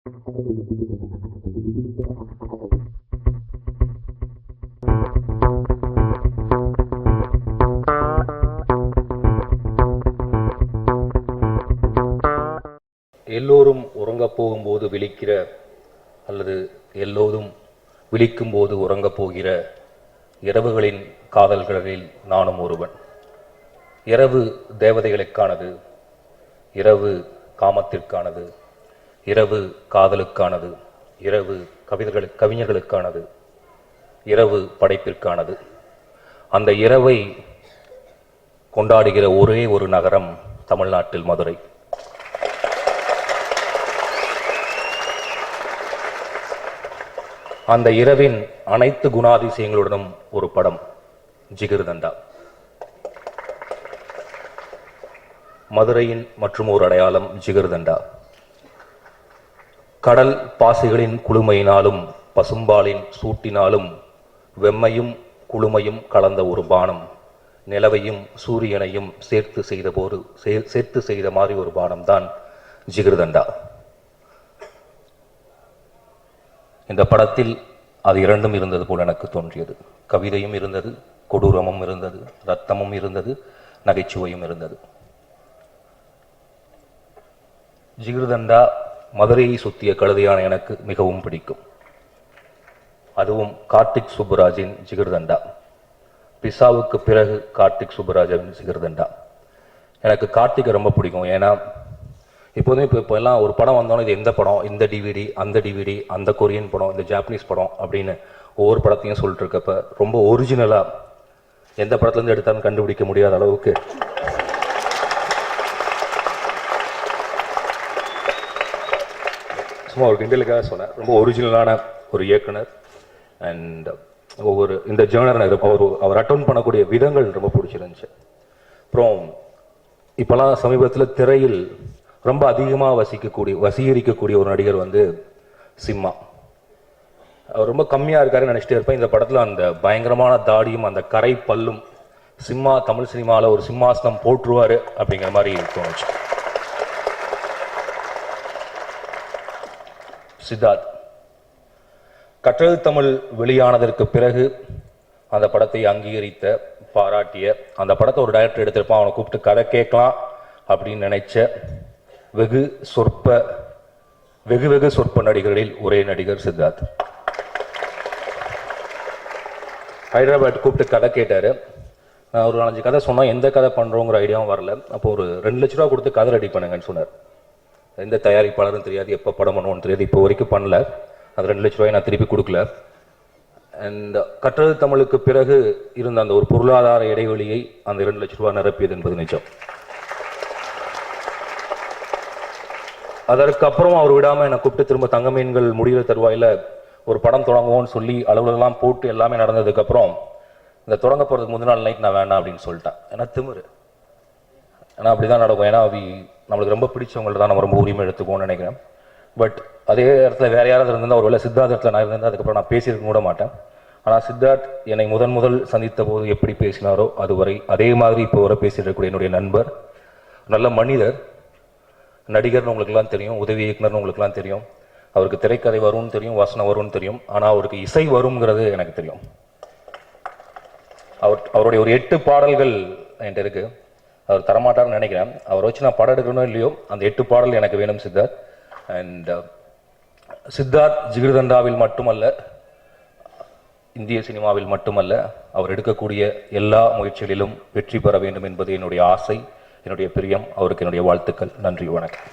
எல்லோரும் உறங்கப் போகும்போது விழிக்கிற அல்லது எல்லோரும் விழிக்கும் போது உறங்கப் போகிற இரவுகளின் காதல்களில் நானும் ஒருவன். இரவு தேவதைகளுக்கானது, இரவு காமத்திற்கானது, இரவு காதலுக்கானது, இரவு கவிஞர்களுக்கானது, இரவு படைப்பிற்கானது. அந்த இரவை கொண்டாடுகிற ஒரே ஒரு நகரம் தமிழ்நாட்டில் மதுரை. அந்த இரவின் அனைத்து குணாதிசயங்களுடனும் ஒரு படம், ஜிகிர்தண்டா. மதுரையின் மற்றும் ஒரு அடையாளம் ஜிகிர்தண்டா. கடல் பாசிகளின் குளுமையினாலும் பசும்பாலின் சூட்டினாலும் வெம்மையும் குளுமையும் கலந்த ஒரு பானம், நிலவையும் சூரியனையும் சேர்த்து செய்த மாதிரி ஒரு பானம் தான் ஜிகிர்தண்டா. இந்த படத்தில் அது இரண்டும் இருந்தது போல் எனக்கு தோன்றியது. கவிதையும் இருந்தது, கொடூரமும் இருந்தது, ரத்தமும் இருந்தது, நகைச்சுவையும் இருந்தது. ஜிகிர்தண்டா மதுரையை சுத்திய கழுதையான எனக்கு மிகவும் பிடிக்கும். அதுவும் கார்த்திக் சுப்புராஜின் ஜிகிர்தண்டா. பிசாவுக்கு பிறகு கார்த்திக் சுப்புராஜின் ஜிகிர்தண்டா. எனக்கு கார்த்திகை ரொம்ப பிடிக்கும். ஏன்னா இப்போதுமே இப்போ எல்லாம் ஒரு படம் வந்தோன்னே இது எந்த படம், இந்த டிவிடி, அந்த டிவிடி, அந்த கொரியன் படம், இந்த ஜாப்பனீஸ் படம் அப்படின்னு ஒவ்வொரு படத்தையும் சொல்லிட்டு இருக்கப்ப ரொம்ப ஒரிஜினலாக எந்த படத்துலேருந்து எடுத்தாலும் கண்டுபிடிக்க முடியாத அளவுக்கு சும்மா ஒரு கிண்டலுக்காக சொன்னேன். ரொம்ப ஒரிஜினலான ஒரு இயக்குனர். அண்ட் ஒவ்வொரு இந்த ஜேர்னர் அவர் அட்டெண்ட் பண்ணக்கூடிய விதங்கள் ரொம்ப பிடிச்சிருந்துச்சு. அப்புறம் இப்போலாம் சமீபத்தில் திரையில் ரொம்ப அதிகமாக வசீகரிக்கக்கூடிய ஒரு நடிகர் வந்து சிம்மா. அவர் ரொம்ப கம்மியாக இருக்காருன்னு நினச்சிட்டே இருப்பேன். இந்த படத்தில் அந்த பயங்கரமான தாடியும் அந்த கரை பல்லும் சிம்மா தமிழ் சினிமாவில் ஒரு சிம்மாசனம் போற்றுவார் அப்படிங்கிற மாதிரி தோணுச்சு. சித்தார்த் கற்றல் தமிழ் வெளியானதற்கு பிறகு அந்த படத்தை அங்கீகரித்த, பாராட்டிய, அந்த படத்தை ஒரு டைரக்டர் எடுத்திருப்பான், அவனை கூப்பிட்டு கதை கேட்கலாம் அப்படின்னு நினைச்ச வெகு சொற்ப நடிகர்களில் ஒரே நடிகர் சித்தார்த். ஹைதராபாத் கூப்பிட்டு கதை கேட்டார். நான் ஒரு 4 கதை சொன்னால் எந்த கதை பண்ணுறோங்கிற ஐடியாவும் வரல. அப்போ ஒரு 2 லட்ச ரூபா கொடுத்து கதை ரெடி பண்ணுங்கன்னு சொன்னார். எந்த தயாரிப்பாளரும் தெரியாது, எப்போ படம் பண்ணுவோன்னு தெரியாது. இப்போ வரைக்கும் பண்ணல. அது 2 லட்ச ரூபாய் நான் திருப்பி கொடுக்கல. அண்ட் கற்றது தமிழுக்கு பிறகு இருந்த அந்த ஒரு பொருளாதார இடைவெளியை அந்த 2 லட்ச ரூபாய் நிரப்பியது என்பது நிஜம். அதற்கப்புறம் அவர் விடாமல் என்னை கூப்பிட்டு திரும்ப தங்க மீன்கள் முடிகிற தருவாயில் ஒரு படம் தொடங்குவோன்னு சொல்லி அளவுலலாம் போட்டு எல்லாமே நடந்ததுக்கப்புறம் இந்த தொடங்க போகிறதுக்கு முந்தின நாள் நைட் நான் வேணாம் அப்படின்னு சொல்லிட்டேன். ஏன்னா திமிரு, ஏன்னா அப்படி தான் நடக்கும். ஏன்னா நம்மளுக்கு ரொம்ப பிடிச்சவங்கள்ட்ட தான் நம்ம ரொம்ப உரிமை எடுத்துக்கோன்னு நினைக்கிறேன். பட் அதே இடத்துல வேற யாராவது இருந்தால் ஒரு வேளை சித்தார்த்தத்தில் நான் இருந்திருந்தேன், அதுக்கப்புறம் நான் பேசியிருக்க கூட மாட்டேன். ஆனால் சித்தார்த் என்னை முதல் சந்தித்த போது எப்படி பேசினாரோ அதுவரை அதே மாதிரி இப்போ வர பேசிட்டு இருக்கக்கூடிய என்னுடைய நண்பர், நல்ல மனிதர், நடிகர்னு உங்களுக்குலாம் தெரியும், உதவி இயக்குனர்னு உங்களுக்குலாம் தெரியும். அவருக்கு திரைக்கதை வரும்னு தெரியும், வசனம் வரும்னு தெரியும். ஆனால் அவருக்கு இசை வருங்கிறது எனக்கு தெரியும். அவருடைய ஒரு 8 பாடல்கள் என்கிட்ட இருக்கு. அவர் தரமாட்டார்னு நினைக்கிறேன். அவரை வச்சு நான் படம் எடுக்கணும் இல்லையோ அந்த 8 பாடல் எனக்கு வேணும் சித்தார்த். அண்ட் சித்தார்த் ஜிகிர்தண்டாவில் மட்டுமல்ல, இந்திய சினிமாவில் மட்டுமல்ல, அவர் எடுக்கக்கூடிய எல்லா முயற்சிகளிலும் வெற்றி பெற வேண்டும் என்பது என்னுடைய ஆசை, என்னுடைய பிரியம். அவருக்கு என்னுடைய வாழ்த்துக்கள். நன்றி, வணக்கம்.